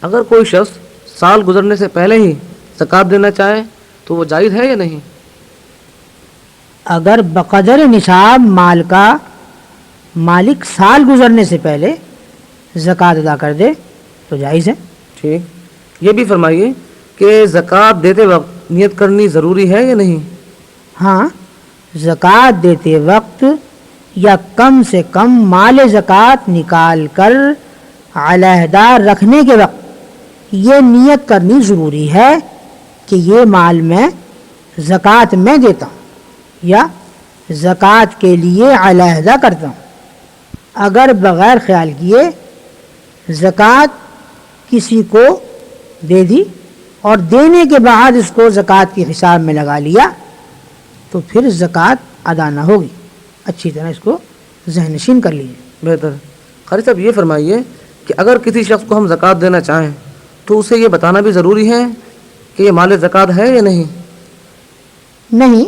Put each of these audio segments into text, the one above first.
اگر کوئی شخص سال گزرنے سے پہلے ہی زکوٰۃ دینا چاہے تو وہ جائز ہے یا نہیں؟ اگر بقدر نصاب مال کا مالک سال گزرنے سے پہلے زکوٰۃ ادا کر دے تو جائز ہے۔ ٹھیک، یہ بھی فرمائیے کہ زکوٰۃ دیتے وقت نیت کرنی ضروری ہے یا نہیں؟ ہاں، زکوٰۃ دیتے وقت یا کم سے کم مال زکوٰۃ نکال کر علیحدہ رکھنے کے وقت یہ نیت کرنی ضروری ہے کہ یہ مال میں زکوٰۃ میں دیتا ہوں یا زکوٰۃ کے لیے علیحدہ کرتا ہوں۔ اگر بغیر خیال کیے زکوٰۃ کسی کو دے دی اور دینے کے بعد اس کو زکوٰۃ کے حساب میں لگا لیا تو پھر زکوٰۃ ادا نہ ہوگی۔ اچھی طرح اس کو ذہن نشین کر لیجیے۔ بہتر۔ قاری صاحب یہ فرمائیے کہ اگر کسی شخص کو ہم زکوٰۃ دینا چاہیں تو اسے یہ بتانا بھی ضروری ہے کہ یہ مال زکوٰۃ ہے یا نہیں؟ نہیں،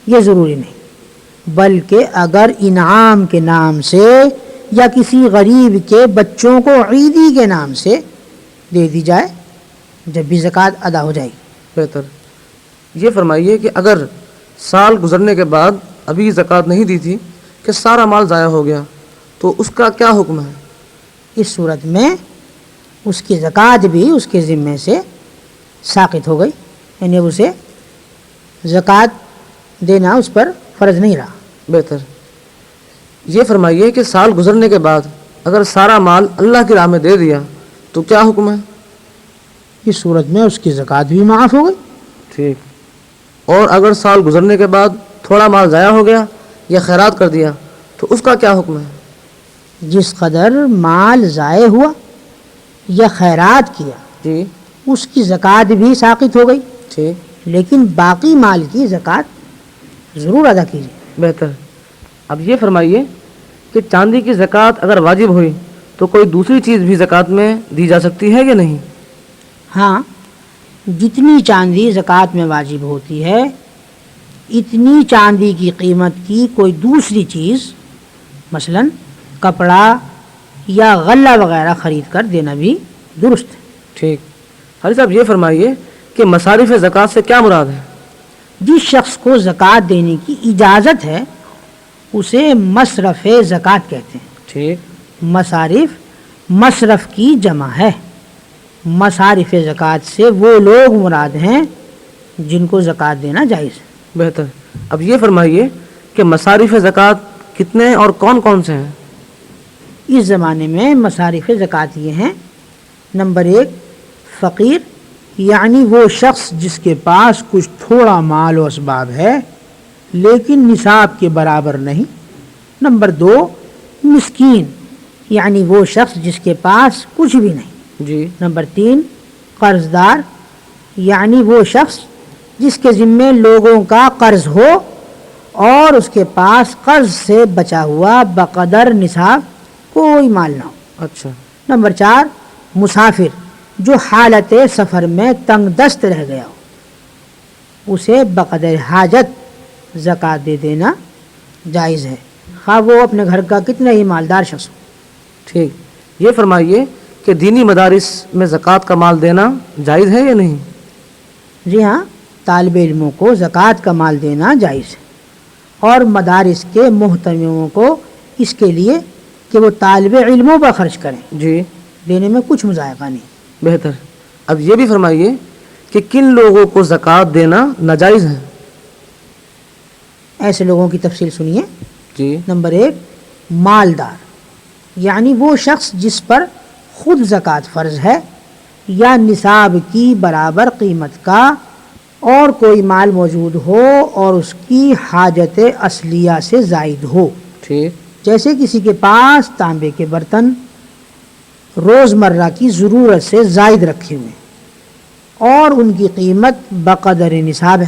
یہ ضروری نہیں، بلکہ اگر انعام کے نام سے یا کسی غریب کے بچوں کو عیدی کے نام سے دے دی جائے جب بھی زکوٰۃ ادا ہو جائے گی۔ بہتر۔ یہ فرمائیے کہ اگر سال گزرنے کے بعد ابھی زکوٰۃ نہیں دی تھی کہ سارا مال ضائع ہو گیا تو اس کا کیا حکم ہے؟ اس صورت میں اس کی زکوٰۃ بھی اس کے ذمے سے ساقط ہو گئی، یعنی اب اسے زکوٰۃ دینا اس پر فرض نہیں رہا۔ بہتر۔ یہ فرمائیے کہ سال گزرنے کے بعد اگر سارا مال اللہ کی راہ میں دے دیا تو کیا حکم ہے؟ اس صورت میں اس کی زکوٰۃ بھی معاف ہو گئی۔ ٹھیک، اور اگر سال گزرنے کے بعد تھوڑا مال ضائع ہو گیا یا خیرات کر دیا تو اس کا کیا حکم ہے؟ جس قدر مال ضائع ہوا یا خیرات کیا جی، اس کی زکوٰۃ بھی ساقط ہو گئی، ٹھیک، لیکن باقی مال کی زکوٰۃ ضرور ادا کیجیے۔ بہتر۔ اب یہ فرمائیے کہ چاندی کی زکوٰۃ اگر واجب ہوئی تو کوئی دوسری چیز بھی زکوٰۃ میں دی جا سکتی ہے یا نہیں؟ ہاں، جتنی چاندی زکوٰۃ میں واجب ہوتی ہے اتنی چاندی کی قیمت کی کوئی دوسری چیز مثلا کپڑا یا غلہ وغیرہ خرید کر دینا بھی درست ہے۔ ٹھیک۔ حاجی صاحب یہ فرمائیے کہ مصارف زکوٰۃ سے کیا مراد ہے؟ جس شخص کو زکوٰۃ دینے کی اجازت ہے اسے مصرف زکوٰۃ کہتے ہیں۔ ٹھیک، مصارف مصرف کی جمع ہے۔ مصارف زکوٰۃ سے وہ لوگ مراد ہیں جن کو زکوٰۃ دینا جائز ہے۔ بہتر۔ اب یہ فرمائیے کہ مصارف زکوٰۃ کتنے اور کون کون سے ہیں؟ اس زمانے میں مصارف زکوٰۃ یہ ہیں: نمبر 1 فقیر، یعنی وہ شخص جس کے پاس کچھ تھوڑا مال و اسباب ہے لیکن نصاب کے برابر نہیں۔ نمبر 2 مسکین، یعنی وہ شخص جس کے پاس کچھ بھی نہیں۔ جی، نمبر 3 قرض دار، یعنی وہ شخص جس کے ذمے لوگوں کا قرض ہو اور اس کے پاس قرض سے بچا ہوا بقدر نصاب کوئی مال نہ ہو۔ اچھا۔ نمبر 4 مسافر، جو حالت سفر میں تنگ دست رہ گیا ہو، اسے بقدر حاجت زکوٰۃ دے دینا جائز ہے، خواہ وہ اپنے گھر کا کتنا ہی مالدار شخص ہو۔ ٹھیک۔ یہ فرمائیے کہ دینی مدارس میں زکوٰۃ کا مال دینا جائز ہے یا نہیں؟ جی ہاں، طالب علموں کو زکوٰۃ کا مال دینا جائز ہے، اور مدارس کے محتمموں کو اس کے لیے کہ وہ طالب علموں پر خرچ کریں، جی، دینے میں کچھ مذائقہ نہیں۔ بہتر۔ اب یہ بھی فرمائیے کہ کن لوگوں کو زکوٰۃ دینا ناجائز ہے؟ ایسے لوگوں کی تفصیل سنیے۔ جی، نمبر 1 مالدار، یعنی وہ شخص جس پر خود زکوٰۃ فرض ہے یا نصاب کی برابر قیمت کا اور کوئی مال موجود ہو اور اس کی حاجت اصلیہ سے زائد ہو۔ ٹھیک، جیسے کسی کے پاس تانبے کے برتن روزمرہ کی ضرورت سے زائد رکھے ہوئے اور ان کی قیمت بقدر نصاب ہے،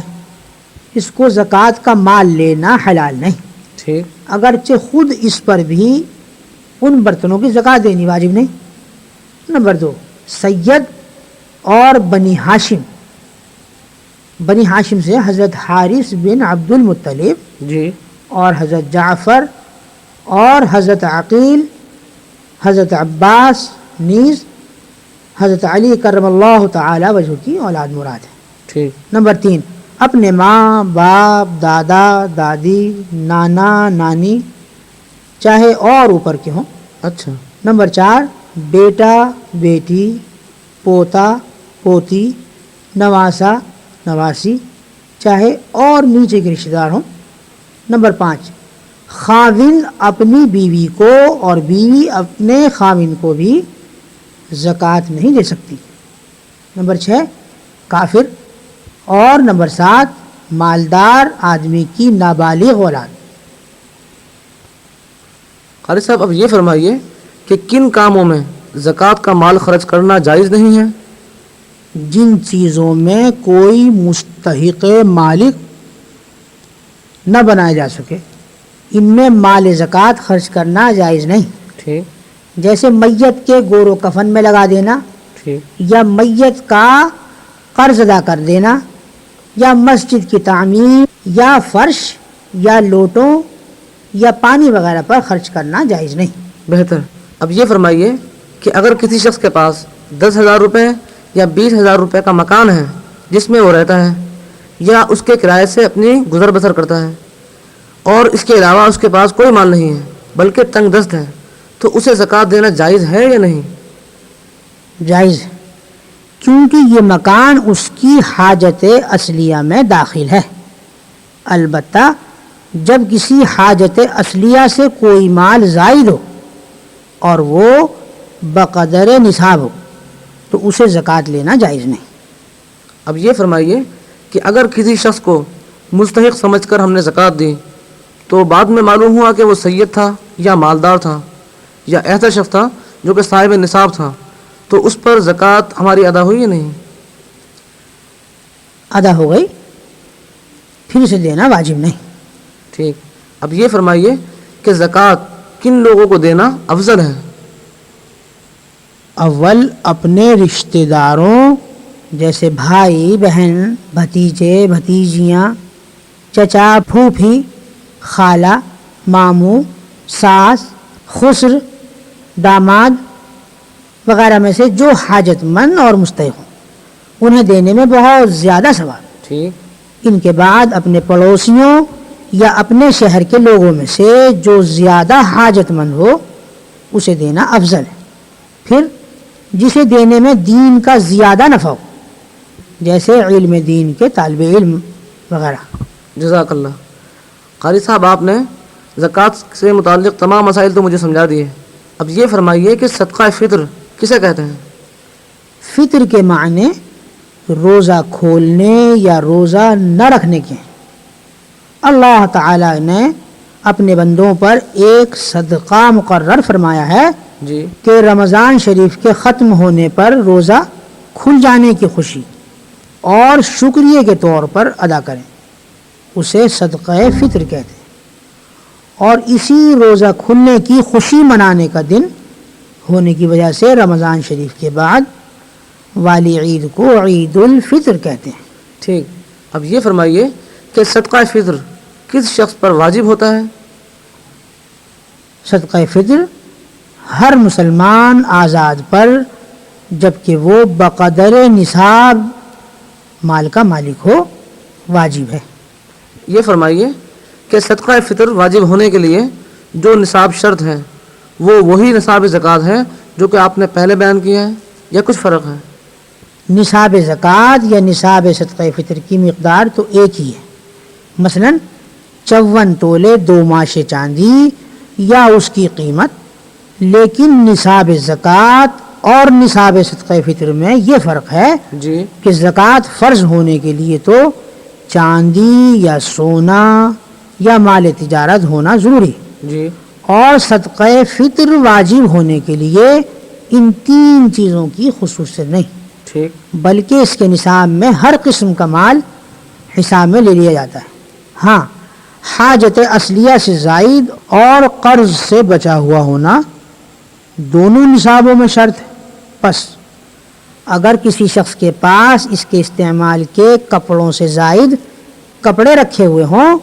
اس کو زکوٰۃ کا مال لینا حلال نہیں، ٹھیک، اگرچہ خود اس پر بھی ان برتنوں کی زکوٰۃ دینی واجب نہیں۔ نمبر 2 سید اور بنی ہاشم، بنی ہاشم سے حضرت حارث بن عبد المطلب جی، اور حضرت جعفر اور حضرت عقیل، حضرت عباس نیز حضرت علی کرم اللہ تعالی وجہ کی اولاد مراد ہے. ٹھیک. نمبر 3 اپنے ماں باپ دادا دادی نانا نانی چاہے اور اوپر کے ہوں. اچھا. نمبر 4 بیٹا بیٹی پوتا پوتی نواسا نواسی چاہے اور نیچے کے رشتہ دار ہوں. نمبر 5 خاوند اپنی بیوی کو اور بیوی اپنے خاوند کو بھی زکوٰۃ نہیں دے سکتی. نمبر 6 کافر. اور نمبر 7 مالدار آدمی کی نابالغ اولاد. قاری صاحب اب یہ فرمائیے کہ کن کاموں میں زکوٰۃ کا مال خرچ کرنا جائز نہیں ہے؟ جن چیزوں میں کوئی مستحق مالک نہ بنایا جا سکے ان میں مال زکوٰۃ خرچ کرنا جائز نہیں. ٹھیک. جیسے میت کے گور و کفن میں لگا دینا ٹھیک. یا میت کا قرض ادا کر دینا یا مسجد کی تعمیر یا فرش یا لوٹوں یا پانی وغیرہ پر خرچ کرنا جائز نہیں. بہتر. اب یہ فرمائیے کہ اگر کسی شخص کے پاس 10,000 روپے یا 20,000 روپے کا مکان ہے جس میں وہ رہتا ہے یا اس کے کرائے سے اپنی گزر بسر کرتا ہے اور اس کے علاوہ اس کے پاس کوئی مال نہیں ہے بلکہ تنگ دست ہے تو اسے زکوٰۃ دینا جائز ہے یا نہیں؟ جائز ہے، کیونکہ یہ مکان اس کی حاجت اصلیہ میں داخل ہے. البتہ جب کسی حاجت اصلیہ سے کوئی مال زائد ہو اور وہ بقدر نصاب ہو تو اسے زکوٰۃ لینا جائز نہیں. اب یہ فرمائیے کہ اگر کسی شخص کو مستحق سمجھ کر ہم نے زکوٰۃ دی تو بعد میں معلوم ہوا کہ وہ سید تھا یا مالدار تھا یا ایسا شخص تھا جو کہ صاحب نصاب تھا تو اس پر زکوٰۃ ہماری ادا ہوئی یا نہیں؟ ادا ہو گئی، پھر اسے دینا واجب نہیں. ٹھیک. اب یہ فرمائیے کہ زکوٰۃ کن لوگوں کو دینا افضل ہے؟ اول اپنے رشتہ داروں جیسے بھائی بہن بھتیجے بھتیجیاں چچا پھوپھی خالہ ماموں ساس خسر داماد وغیرہ میں سے جو حاجت مند اور مستحق ہوں انہیں دینے میں بہت زیادہ ثواب. ٹھیک. ان کے بعد اپنے پڑوسیوں یا اپنے شہر کے لوگوں میں سے جو زیادہ حاجت مند ہو اسے دینا افضل ہے. پھر جسے دینے میں دین کا زیادہ نفع ہو جیسے علم دین کے طالب علم وغیرہ. جزاک اللہ. قاری صاحب آپ نے زکوٰۃ سے متعلق تمام مسائل تو مجھے سمجھا دیے. اب یہ فرمائیے کہ صدقہ فطر کسے کہتے ہیں؟ فطر کے معنی روزہ کھولنے یا روزہ نہ رکھنے کے ہیں. اللہ تعالی نے اپنے بندوں پر ایک صدقہ مقرر فرمایا ہے جی. کہ رمضان شریف کے ختم ہونے پر روزہ کھل جانے کی خوشی اور شکریہ کے طور پر ادا کریں، اسے صدقہ فطر کہتے ہیں. اور اسی روزہ کھلنے کی خوشی منانے کا دن ہونے کی وجہ سے رمضان شریف کے بعد والی عید کو عید الفطر کہتے ہیں. ٹھیک. اب یہ فرمائیے کہ صدقہ فطر کس شخص پر واجب ہوتا ہے؟ صدقہ فطر ہر مسلمان آزاد پر جبکہ وہ بقدر نصاب مال کا مالک ہو واجب ہے. یہ فرمائیے کہ صدقہ فطر واجب ہونے کے لیے جو نصاب شرط ہے وہ وہی نصاب زکوٰۃ ہے جو کہ آپ نے پہلے بیان کیا ہے یا کچھ فرق ہے؟ نصاب زکوٰۃ یا نصاب صدقہ فطر کی مقدار تو ایک ہی ہے. مثلا 54 تولے 2 ماشے چاندی یا اس کی قیمت، لیکن نصاب زکوٰۃ اور نصاب صدقہ فطر میں یہ فرق ہے جی. کہ زکوٰۃ فرض ہونے کے لیے تو چاندی یا سونا یا مال تجارت ہونا ضروری جی. اور صدقہ فطر واجب ہونے کے لیے ان 3 چیزوں کی خصوصیت نہیں، ٹھیک. بلکہ اس کے نصاب میں ہر قسم کا مال حساب میں لے لیا جاتا ہے. ہاں، حاجت اصلیہ سے زائد اور قرض سے بچا ہوا ہونا دونوں نصابوں میں شرط ہے. پس اگر کسی شخص کے پاس اس کے استعمال کے کپڑوں سے زائد کپڑے رکھے ہوئے ہوں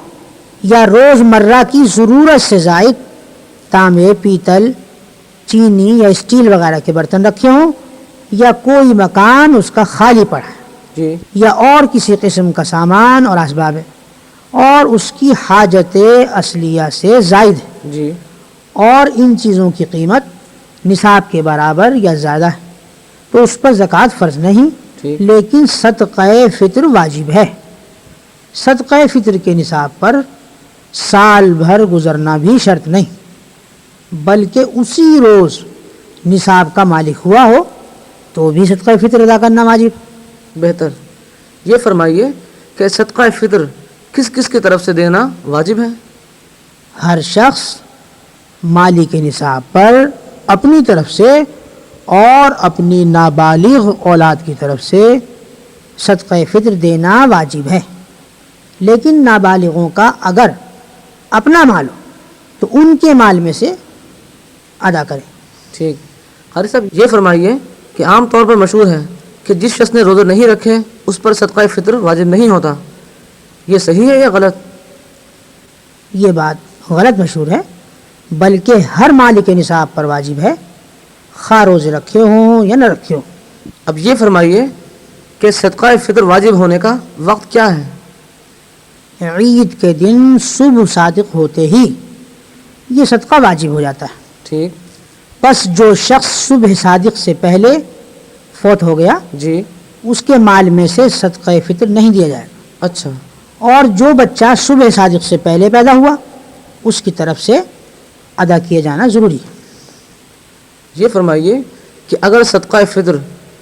یا روز مرہ کی ضرورت سے زائد تانبے پیتل چینی یا اسٹیل وغیرہ کے برتن رکھے ہوں یا کوئی مکان اس کا خالی پڑا ہے جی یا اور کسی قسم کا سامان اور اسباب ہے اور اس کی حاجت اصلیہ سے زائد ہے جی اور ان چیزوں کی قیمت نصاب کے برابر یا زیادہ ہے تو اس پر زکوٰۃ فرض نہیں، ٹھیک لیکن صدقہ فطر واجب ہے۔ صدقہ فطر کے نصاب پر سال بھر گزرنا بھی شرط نہیں، بلکہ اسی روز نصاب کا مالک ہوا ہو تو بھی صدقہ فطر ادا کرنا واجب۔ بہتر، یہ فرمائیے کہ صدقہ فطر کس کس کی طرف سے دینا واجب ہے؟ ہر شخص مالک نصاب پر اپنی طرف سے اور اپنی نابالغ اولاد کی طرف سے صدقہ فطر دینا واجب ہے، لیکن نابالغوں کا اگر اپنا مال ہو تو ان کے مال میں سے ادا کریں۔ ٹھیک، قاری صاحب یہ فرمائیے کہ عام طور پر مشہور ہے کہ جس شخص نے روزے نہیں رکھے اس پر صدقہ فطر واجب نہیں ہوتا، یہ صحیح ہے یا غلط؟ یہ بات غلط مشہور ہے، بلکہ ہر مالک نصاب پر واجب ہے، خواہ روزے رکھے ہوں یا نہ رکھے ہوں۔ اب یہ فرمائیے کہ صدقہ فطر واجب ہونے کا وقت کیا ہے؟ عید کے دن صبح صادق ہوتے ہی یہ صدقہ واجب ہو جاتا ہے۔ ٹھیک بس جو شخص صبح صادق سے پہلے فوت ہو گیا جی، اس کے مال میں سے صدقہ فطر نہیں دیا جائے گا، اچھا، اور جو بچہ صبح صادق سے پہلے پیدا ہوا اس کی طرف سے ادا کیے جانا ضروری ہے۔ یہ فرمائیے کہ اگر صدقہ فطر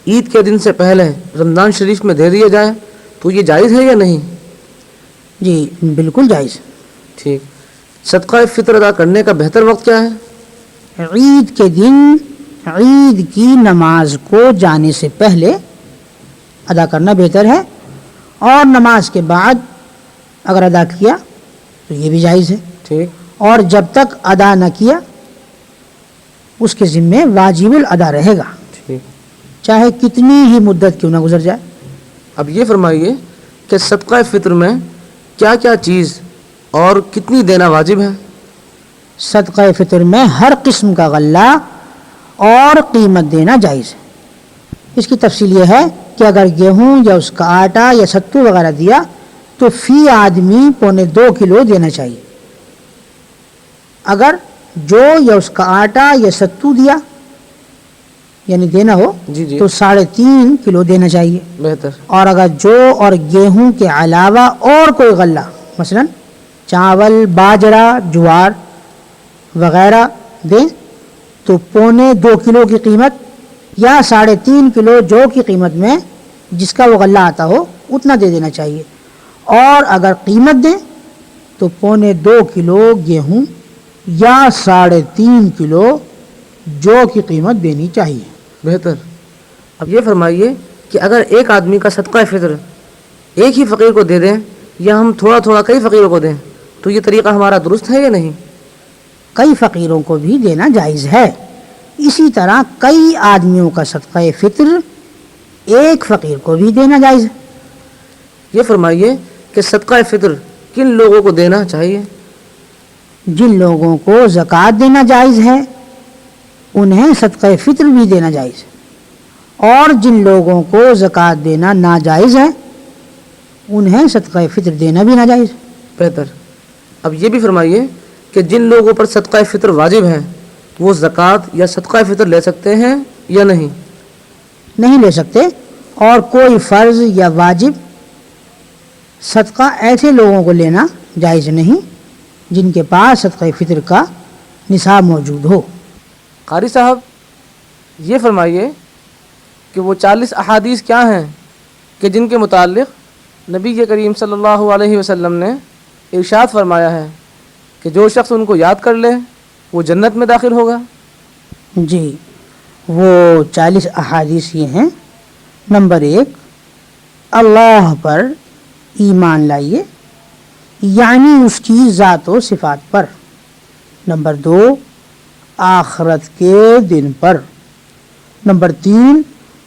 عید کے دن سے پہلے رمضان شریف میں دے دیا جائے تو یہ جائز ہے یا نہیں؟ جی بالکل جائز۔ ٹھیک، صدقہ فطر ادا کرنے کا بہتر وقت کیا ہے؟ عید کے دن عید کی نماز کو جانے سے پہلے ادا کرنا بہتر ہے، اور نماز کے بعد اگر ادا کیا تو یہ بھی جائز ہے، ٹھیک، اور جب تک ادا نہ کیا اس کے ذمے واجب الادا رہے گا، ٹھیک۔ چاہے کتنی ہی مدت کیوں نہ گزر جائے۔ اب یہ فرمائیے کہ صدقہ فطر میں کیا کیا چیز اور کتنی دینا واجب ہے؟ صدقہ فطر میں ہر قسم کا غلہ اور قیمت دینا جائز ہے۔ اس کی تفصیل یہ ہے کہ اگر گیہوں یا اس کا آٹا یا ستو وغیرہ دیا تو فی آدمی 2.25 کلو دینا چاہیے۔ اگر جو یا اس کا آٹا یا ستو دیا یعنی دینا ہو جی جی، تو 3.5 کلو دینا چاہیے، بہتر، اور اگر جو اور گیہوں کے علاوہ اور کوئی غلہ مثلا چاول، باجرا، جوار وغیرہ دیں تو 2.25 کلو کی قیمت یا 3.5 کلو جو کی قیمت میں جس کا وہ غلہ آتا ہو اتنا دے دینا چاہیے، اور اگر قیمت دیں تو 2.25 کلو گیہوں یا 3.5 کلو جو کی قیمت دینی چاہیے۔ بہتر۔ اب یہ فرمائیے کہ اگر ایک آدمی کا صدقہ فطر ایک ہی فقیر کو دے دیں یا ہم تھوڑا تھوڑا کئی فقیروں کو دیں تو یہ طریقہ ہمارا درست ہے یا نہیں؟ کئی فقیروں کو بھی دینا جائز ہے، اسی طرح کئی آدمیوں کا صدقہ فطر ایک فقیر کو بھی دینا جائز ہے۔ یہ فرمائیے کہ صدقہ فطر کن لوگوں کو دینا چاہیے؟ جن لوگوں کو زکوٰۃ دینا جائز ہے انہیں صدقہ فطر بھی دینا جائز ہے، اور جن لوگوں کو زکوٰۃ دینا ناجائز ہے انہیں صدقہ فطر دینا بھی ناجائز ہے۔ بہتر۔ اب یہ بھی فرمائیے کہ جن لوگوں پر صدقہ فطر واجب ہے وہ زکوٰۃ یا صدقہ فطر لے سکتے ہیں یا نہیں؟ نہیں لے سکتے، اور کوئی فرض یا واجب صدقہ ایسے لوگوں کو لینا جائز نہیں جن کے پاس صدقہ فطر کا نصاب موجود ہو۔ قاری صاحب یہ فرمائیے کہ وہ 40 احادیث کیا ہیں کہ جن کے متعلق نبی کریم صلی اللہ علیہ وسلم نے ارشاد فرمایا ہے کہ جو شخص ان کو یاد کر لے وہ جنت میں داخل ہوگا؟ جی وہ 40 احادیث یہ ہیں: نمبر 1، اللہ پر ایمان لائیے یعنی اس کی ذات و صفات پر۔ نمبر 2، آخرت کے دن پر۔ نمبر 3،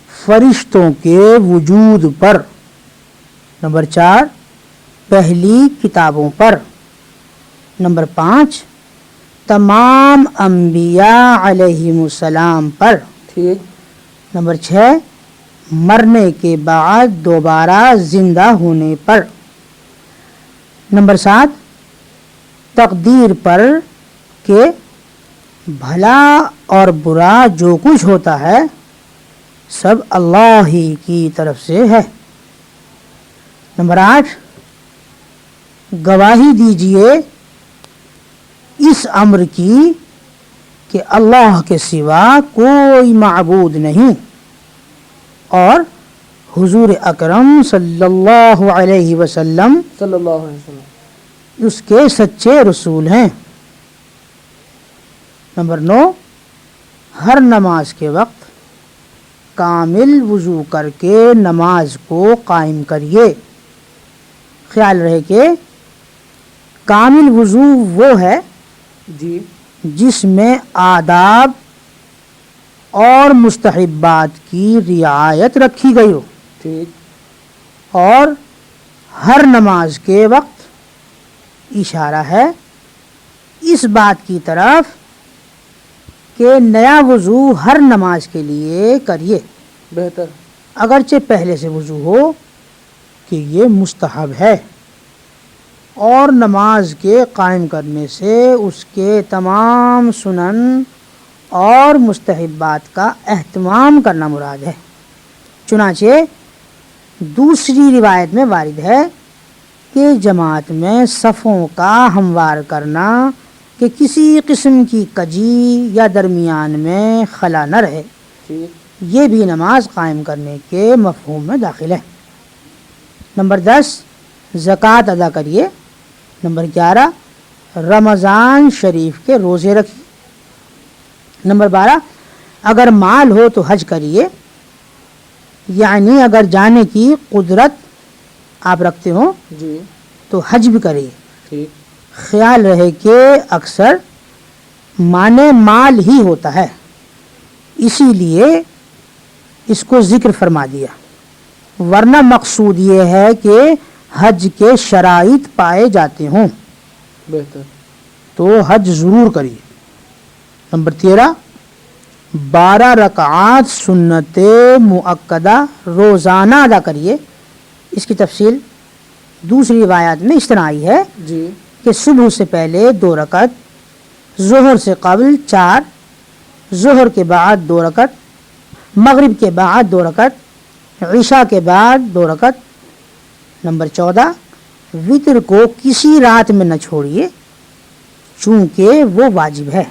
فرشتوں کے وجود پر۔ نمبر 4، پہلی کتابوں پر۔ نمبر 5، تمام انبیاء علیہم السلام پر۔ ٹھیک۔ نمبر 6 مرنے کے بعد دوبارہ زندہ ہونے پر۔ نمبر 7 تقدیر پر کہ بھلا اور برا جو کچھ ہوتا ہے سب اللہ ہی کی طرف سے ہے۔ نمبر 8 گواہی دیجئے اس امر کی کہ اللہ کے سوا کوئی معبود نہیں اور حضور اکرم صلی اللہ علیہ وسلم صلی اللہ علیہ وسلم اس کے سچے رسول ہیں۔ نمبر 9 ہر نماز کے وقت کامل وضو کر کے نماز کو قائم کریے۔ خیال رہے کہ کامل وضو وہ ہے جی جس میں آداب اور مستحبات کی رعایت رکھی گئی ہو، ٹھیک، اور ہر نماز کے وقت اشارہ ہے اس بات کی طرف کہ نیا وضو ہر نماز کے لیے کریے، بہتر، اگرچہ پہلے سے وضو ہو کہ یہ مستحب ہے، اور نماز کے قائم کرنے سے اس کے تمام سنن اور مستحبات کا اہتمام کرنا مراد ہے۔ چنانچہ دوسری روایت میں وارد ہے کہ جماعت میں صفوں کا ہموار کرنا کہ کسی قسم کی کجی یا درمیان میں خلا نہ رہے، ٹھیک، یہ بھی نماز قائم کرنے کے مفہوم میں داخل ہے۔ نمبر 10 زکوٰۃ ادا کریے۔ نمبر 11 رمضان شریف کے روزے رکھیے۔ نمبر 12 اگر مال ہو تو حج کریے، یعنی اگر جانے کی قدرت آپ رکھتے ہو جی، تو حج بھی کریے۔ ٹھیک، خیال رہے کہ اکثر معنی مال ہی ہوتا ہے، اسی لیے اس کو ذکر فرما دیا، ورنہ مقصود یہ ہے کہ حج کے شرائط پائے جاتے ہوں بہتر، تو حج ضرور کریے۔ نمبر 13 12 رکعات سنت مؤکدہ روزانہ ادا کریے۔ اس کی تفصیل دوسری روایات میں اس طرح آئی ہے جی، کہ صبح سے پہلے 2 رکعت، ظہر سے قبل 4، ظہر کے بعد 2 رکعت، مغرب کے بعد 2 رکعت، عشاء کے بعد 2 رکعت۔ نمبر 14 وتر کو کسی رات میں نہ چھوڑیے چونکہ وہ واجب ہے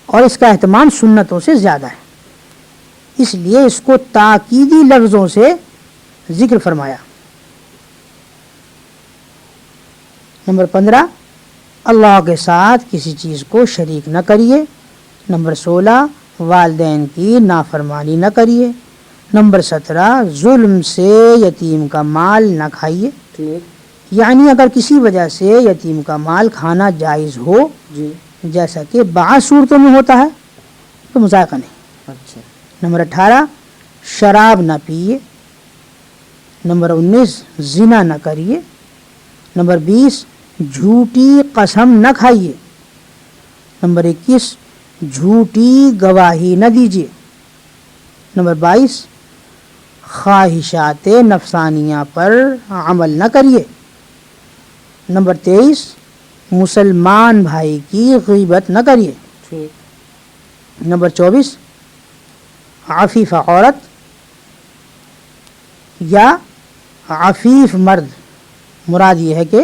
اور اس کا اہتمام سنتوں سے زیادہ ہے، اس لیے اس کو تاکیدی لفظوں سے ذکر فرمایا۔ نمبر 15 اللہ کے ساتھ کسی چیز کو شریک نہ کریے۔ نمبر 16 والدین کی نافرمانی نہ کریے۔ نمبر 17 ظلم سے یتیم کا مال نہ کھائیے، ٹھیک، یعنی اگر کسی وجہ سے یتیم کا مال کھانا جائز ہو جی، جیسا کہ بعض صورتوں میں ہوتا ہے تو مذائقہ نہیں۔ اچھا، نمبر 18 شراب نہ پیئے۔ نمبر 19 زنا نہ کریے۔ نمبر 20 جھوٹی قسم نہ کھائیے۔ نمبر 21 جھوٹی گواہی نہ دیجیے۔ نمبر 22 خواہشات نفسانیہ پر عمل نہ کریے۔ نمبر 23 مسلمان بھائی کی غیبت نہ کریے۔ ٹھیک، نمبر 24 عفیفہ عورت یا عفیف مرد، مراد یہ ہے کہ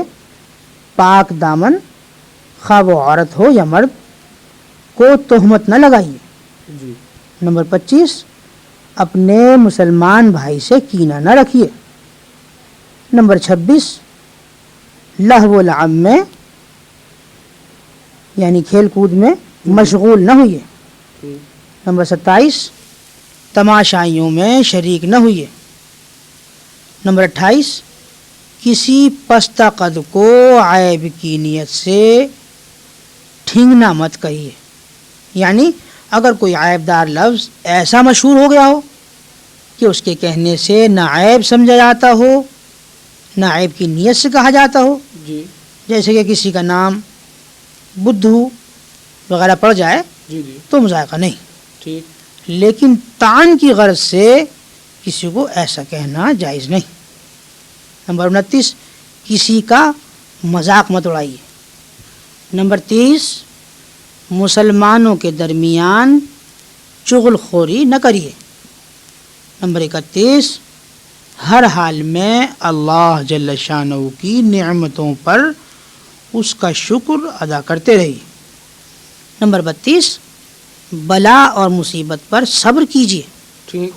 پاک دامن، خواہ وہ عورت ہو یا مرد، کو تہمت نہ لگائیے۔ جی، نمبر 25 اپنے مسلمان بھائی سے کینہ نہ رکھیے۔ نمبر 26 لہو و لعب میں یعنی کھیل کود میں مشغول نہ ہوئیے۔ ٹھیک، نمبر 27 تماشائیوں میں شریک نہ ہوئیے۔ نمبر 28 کسی پستہ قد کو عیب کی نیت سے ٹھینگنا مت کہیے، یعنی اگر کوئی عیب دار لفظ ایسا مشہور ہو گیا ہو کہ اس کے کہنے سے نہ عیب سمجھا جاتا ہو نہ عیب کی نیت سے کہا جاتا ہو، جی، جیسے کہ کسی کا نام بدھو وغیرہ پڑ جائے جی، جی، تو مذائقہ نہیں، ٹھیک، لیکن طعن کی غرض سے کسی کو ایسا کہنا جائز نہیں۔ نمبر 29، کسی کا مذاق مت اڑائیے۔ نمبر 30، مسلمانوں کے درمیان چغل خوری نہ کریے۔ نمبر 31، ہر حال میں اللہ جل شانہ کی نعمتوں پر اس کا شکر ادا کرتے رہیے۔ نمبر 32، بلا اور مصیبت پر صبر کیجیے۔ ٹھیک۔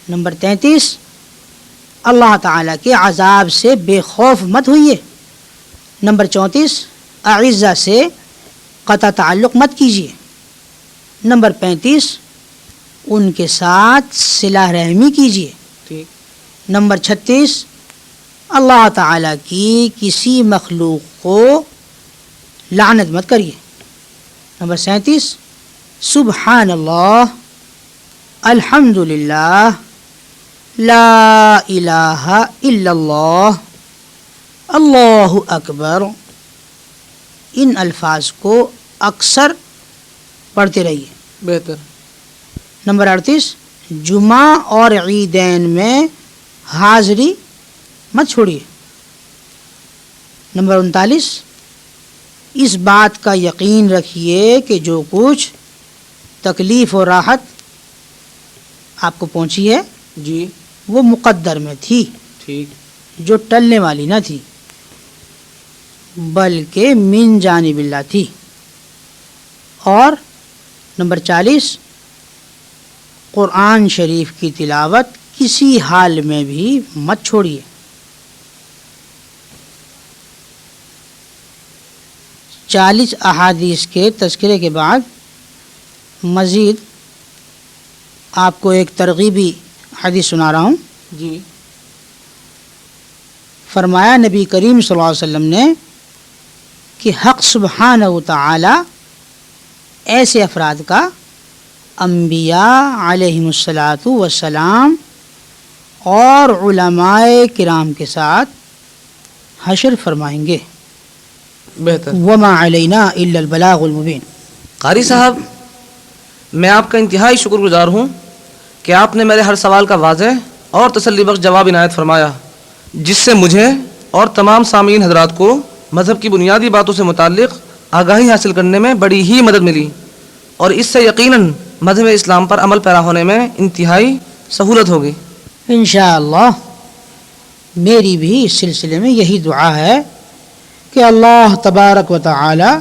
نمبر 33، اللہ تعالیٰ کے عذاب سے بے خوف مت ہوئیے۔ نمبر 34، اعزہ سے قطع تعلق مت کیجیے۔ نمبر 35، ان کے ساتھ صلہ رحمی کیجیے۔ ٹھیک۔ نمبر 36، اللہ تعالیٰ کی کسی مخلوق کو لعنت مت کریے۔ نمبر 37، سبحان اللہ، الحمد للہ، لا الہ الا اللہ، اللہ اکبر، ان الفاظ کو اکثر پڑھتے رہیے۔ بہتر۔ نمبر 38، جمعہ اور عیدین میں حاضری مت چھوڑیے۔ نمبر 39، اس بات کا یقین رکھیے کہ جو کچھ تکلیف و راحت آپ کو پہنچی ہے جی۔ وہ مقدر میں تھی، ٹھیک۔ جو ٹلنے والی نہ تھی بلکہ من جانب اللہ تھی۔ اور نمبر 40، قرآن شریف کی تلاوت کسی حال میں بھی مت چھوڑیے۔ 40 احادیث کے تذکرے کے بعد مزید آپ کو ایک ترغیبی حدیث سنا رہا ہوں۔ جی۔ فرمایا نبی کریم صلی اللہ علیہ وسلم نے کہ حق سبحانہ و تعالی ایسے افراد کا انبیاء علیہم الصلاۃ والسلام اور علماء کرام کے ساتھ حشر فرمائیں گے۔ بہتر۔ وما علینا الا البلاغ المبین۔ قاری صاحب، میں آپ کا انتہائی شکر گزار ہوں کہ آپ نے میرے ہر سوال کا واضح اور تسلی بخش جواب عنایت فرمایا، جس سے مجھے اور تمام سامعین حضرات کو مذہب کی بنیادی باتوں سے متعلق آگاہی حاصل کرنے میں بڑی ہی مدد ملی، اور اس سے یقیناً مذہب اسلام پر عمل پیرا ہونے میں انتہائی سہولت ہوگی۔ انشاءاللہ میری بھی اس سلسلے میں یہی دعا ہے کہ اللہ تبارک و تعالی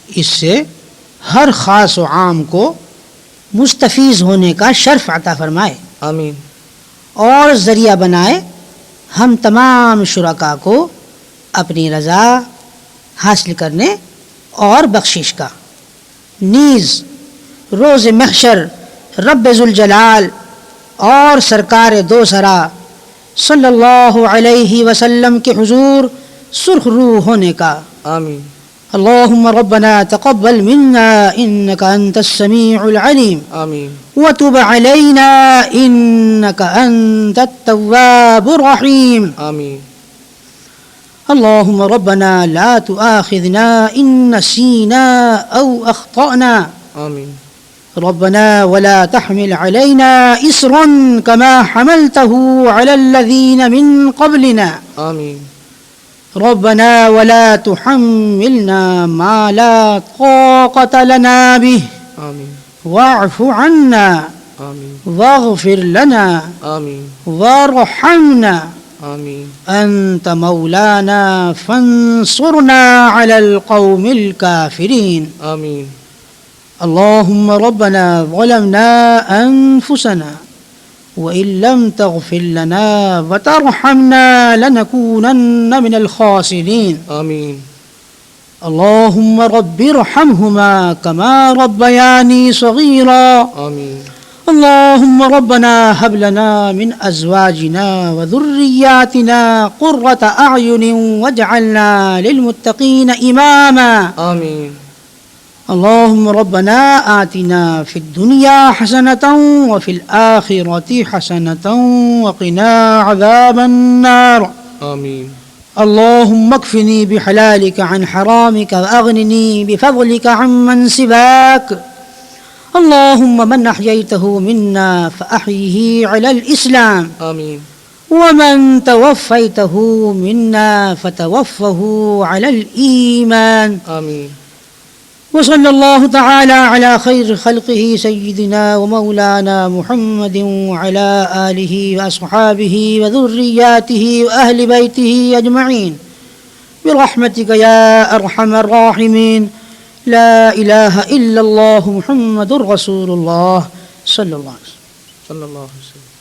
اس سے ہر خاص و عام کو مستفیض ہونے کا شرف عطا فرمائے، آمین۔ اور ذریعہ بنائے ہم تمام شرکاء کو اپنی رضا حاصل کرنے اور بخشش کا۔ نیز روز محشر رب ذوالجلال اور سرکار دو سرا صلی اللہ علیہ وسلم کے حضور سرخ روح ہونے کا۔ آمین۔ اللهم ربنا تقبل منا إنك أنت السميع العليم آمین۔ وتب علينا إنك أنت التواب الرحيم آمین۔ اللهم ربنا لا تؤاخذنا إن نسينا أو أخطأنا آمین۔ ربنا ولا تحمل علينا إصرا كما حملته على الذين من قبلنا آمین۔ ربنا ولا تحملنا ما لا طاقة لنا به آمین۔ واعف عنا آمین۔ واغفر لنا آمین۔ وارحمنا آمین۔ أنت مولانا فانصرنا على القوم الكافرين آمین۔ اللهم ربنا ظلمنا أنفسنا وإن لم تغفر لنا وترحمنا لنكونن من الخاسرين آمین۔ اللهم رب ارحمهما كما ربياني صغيرا آمین۔ اللهم ربنا هب لنا من أزواجنا وذرياتنا قرة أعين واجعلنا للمتقين إماما آمین۔ اللهم ربنا آتنا في الدنيا حسنة وفي الآخرة حسنة وقنا عذاب النار آمین۔ اللهم اكفني بحلالك عن حرامك وأغنني بفضلك عمن سواك اللهم من أحييته منا فأحيه على الإسلام آمين. ومن توفيته منا فتوفه على الإيمان. آمين. وصلى الله تعالى على خير خلقه سيدنا ومولانا محمد وعلى آله وأصحابه وذرياته وأهل بيته أجمعين برحمتك يا أرحم الراحمين. لا إله إلا الله محمد رسول الله صلى الله عليه وسلم. صلی اللہ علیہ وسلم.